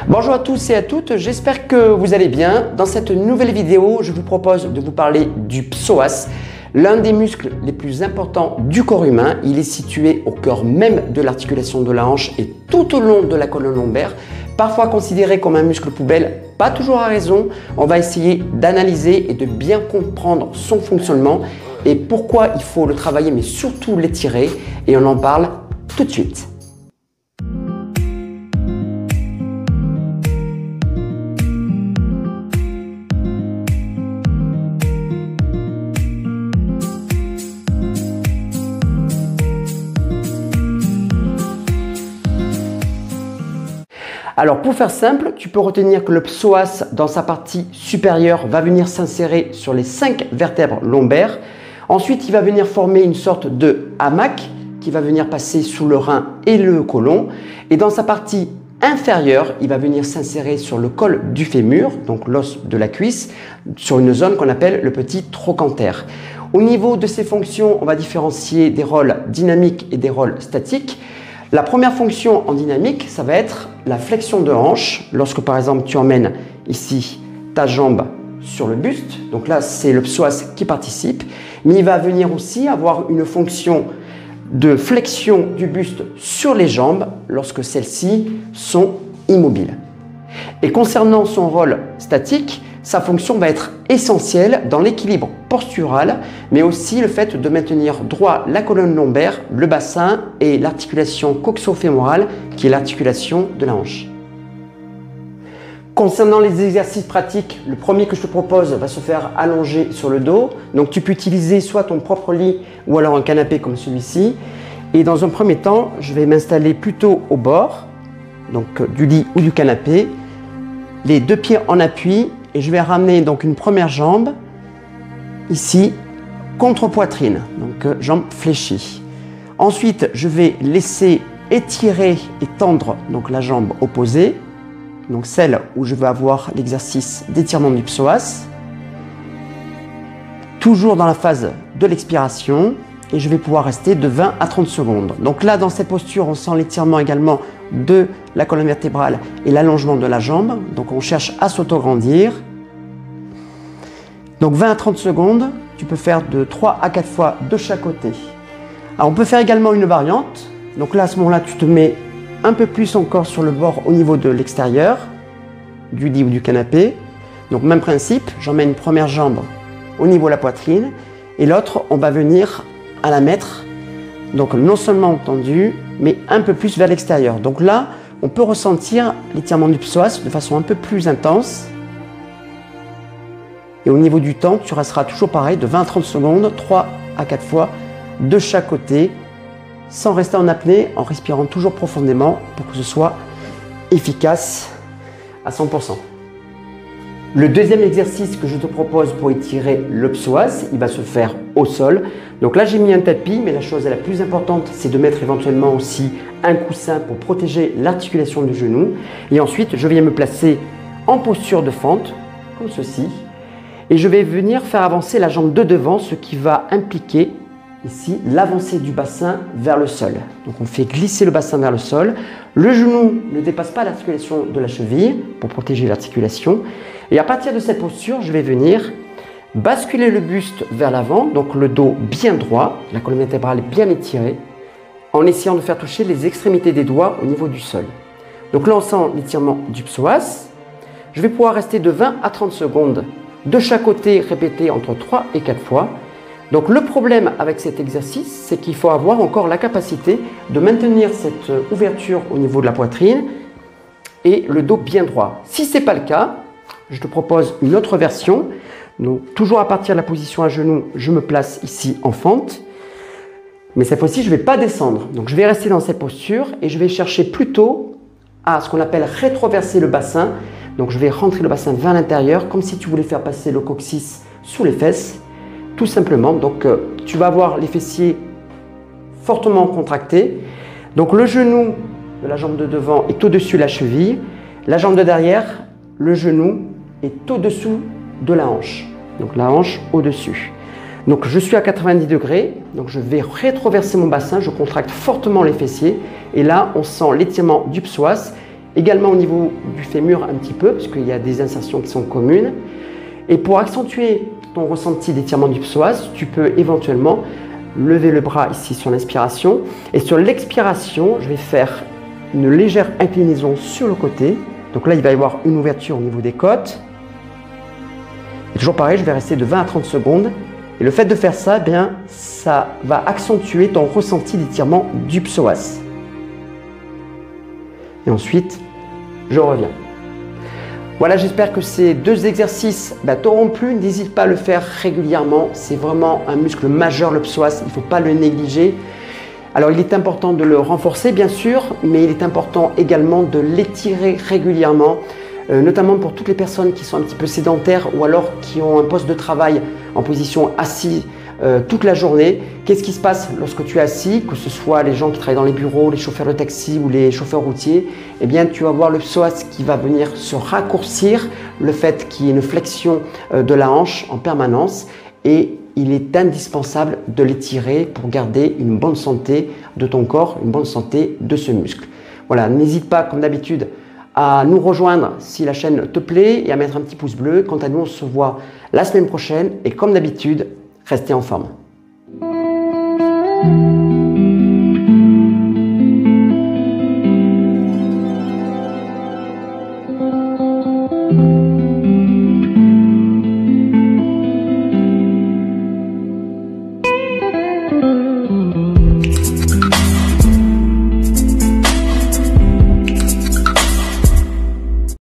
Bonjour à tous et à toutes, j'espère que vous allez bien. Dans cette nouvelle vidéo, je vous propose de vous parler du psoas, l'un des muscles les plus importants du corps humain. Il est situé au cœur même de l'articulation de la hanche et tout au long de la colonne lombaire. Parfois considéré comme un muscle poubelle, pas toujours à raison. On va essayer d'analyser et de bien comprendre son fonctionnement et pourquoi il faut le travailler, mais surtout l'étirer. Et on en parle tout de suite. Alors pour faire simple, tu peux retenir que le psoas dans sa partie supérieure va venir s'insérer sur les 5 vertèbres lombaires. Ensuite, il va venir former une sorte de hamac qui va venir passer sous le rein et le côlon. Et dans sa partie inférieure, il va venir s'insérer sur le col du fémur, donc l'os de la cuisse, sur une zone qu'on appelle le petit trochanter. Au niveau de ses fonctions, on va différencier des rôles dynamiques et des rôles statiques. La première fonction en dynamique, ça va être la flexion de hanche. Lorsque par exemple tu emmènes ici ta jambe sur le buste, donc là c'est le psoas qui participe, mais il va venir aussi avoir une fonction de flexion du buste sur les jambes lorsque celles-ci sont immobiles. Et concernant son rôle statique, sa fonction va être essentielle dans l'équilibre postural, mais aussi le fait de maintenir droit la colonne lombaire, le bassin et l'articulation coxo-fémorale qui est l'articulation de la hanche. Concernant les exercices pratiques, le premier que je te propose va se faire allongé sur le dos. Donc tu peux utiliser soit ton propre lit ou alors un canapé comme celui-ci. Et dans un premier temps, je vais m'installer plutôt au bord, donc du lit ou du canapé, les deux pieds en appui. Et je vais ramener donc une première jambe ici contre poitrine, donc jambe fléchie. Ensuite, je vais laisser étirer et tendre donc la jambe opposée, donc celle où je vais avoir l'exercice d'étirement du psoas. Toujours dans la phase de l'expiration et je vais pouvoir rester de 20 à 30 secondes. Donc là, dans cette posture, on sent l'étirement également de la colonne vertébrale et l'allongement de la jambe. Donc on cherche à s'autograndir. Donc 20 à 30 secondes, tu peux faire de 3 à 4 fois de chaque côté. Alors on peut faire également une variante. Donc là, à ce moment-là, tu te mets un peu plus encore sur le bord au niveau de l'extérieur, du lit ou du canapé. Donc même principe, j'emmène une première jambe au niveau de la poitrine et l'autre, on va venir à la mettre, donc non seulement tendu, mais un peu plus vers l'extérieur. Donc là, on peut ressentir l'étirement du psoas de façon un peu plus intense. Et au niveau du temps, tu resteras toujours pareil, de 20 à 30 secondes, 3 à 4 fois de chaque côté, sans rester en apnée, en respirant toujours profondément pour que ce soit efficace à 100%. Le deuxième exercice que je te propose pour étirer le psoas, il va se faire au sol. Donc là, j'ai mis un tapis, mais la chose la plus importante, c'est de mettre éventuellement aussi un coussin pour protéger l'articulation du genou. Et ensuite, je viens me placer en posture de fente, comme ceci. Et je vais venir faire avancer la jambe de devant, ce qui va impliquer ici l'avancée du bassin vers le sol. Donc on fait glisser le bassin vers le sol. Le genou ne dépasse pas l'articulation de la cheville pour protéger l'articulation. Et à partir de cette posture, je vais venir basculer le buste vers l'avant, donc le dos bien droit, la colonne vertébrale bien étirée, en essayant de faire toucher les extrémités des doigts au niveau du sol. Donc là, on sent l'étirement du psoas. Je vais pouvoir rester de 20 à 30 secondes de chaque côté, répété entre 3 et 4 fois. Donc le problème avec cet exercice, c'est qu'il faut avoir encore la capacité de maintenir cette ouverture au niveau de la poitrine et le dos bien droit. Si ce n'est pas le cas, je te propose une autre version. Donc toujours à partir de la position à genoux, je me place ici en fente. Mais cette fois-ci, je ne vais pas descendre. Donc je vais rester dans cette posture et je vais chercher plutôt à ce qu'on appelle rétroverser le bassin. Donc je vais rentrer le bassin vers l'intérieur, comme si tu voulais faire passer le coccyx sous les fesses, tout simplement. Donc tu vas avoir les fessiers fortement contractés. Donc le genou de la jambe de devant est au-dessus de la cheville. La jambe de derrière, le genou est au-dessous de la hanche. Donc la hanche au-dessus. Donc je suis à 90 degrés, donc je vais rétroverser mon bassin, je contracte fortement les fessiers et là on sent l'étirement du psoas Également au niveau du fémur un petit peu, parce qu'il y a des insertions qui sont communes. Et pour accentuer ton ressenti d'étirement du psoas, tu peux éventuellement lever le bras ici sur l'inspiration. Et sur l'expiration, je vais faire une légère inclinaison sur le côté. Donc là, il va y avoir une ouverture au niveau des côtes. Et toujours pareil, je vais rester de 20 à 30 secondes. Et le fait de faire ça, eh bien, ça va accentuer ton ressenti d'étirement du psoas. Et ensuite, je reviens. Voilà, j'espère que ces deux exercices t'auront plu. N'hésite pas à le faire régulièrement. C'est vraiment un muscle majeur, le psoas. Il ne faut pas le négliger. Alors, il est important de le renforcer, bien sûr, mais il est important également de l'étirer régulièrement, notamment pour toutes les personnes qui sont un petit peu sédentaires ou alors qui ont un poste de travail en position assis toute la journée. Qu'est-ce qui se passe lorsque tu es assis, que ce soit les gens qui travaillent dans les bureaux, les chauffeurs de taxi ou les chauffeurs routiers? Eh bien, tu vas voir le psoas qui va venir se raccourcir, le fait qu'il y ait une flexion de la hanche en permanence, et il est indispensable de l'étirer pour garder une bonne santé de ton corps, une bonne santé de ce muscle. Voilà, n'hésite pas comme d'habitude à nous rejoindre si la chaîne te plaît et à mettre un petit pouce bleu. Quant à nous, on se voit la semaine prochaine et comme d'habitude, restez en forme.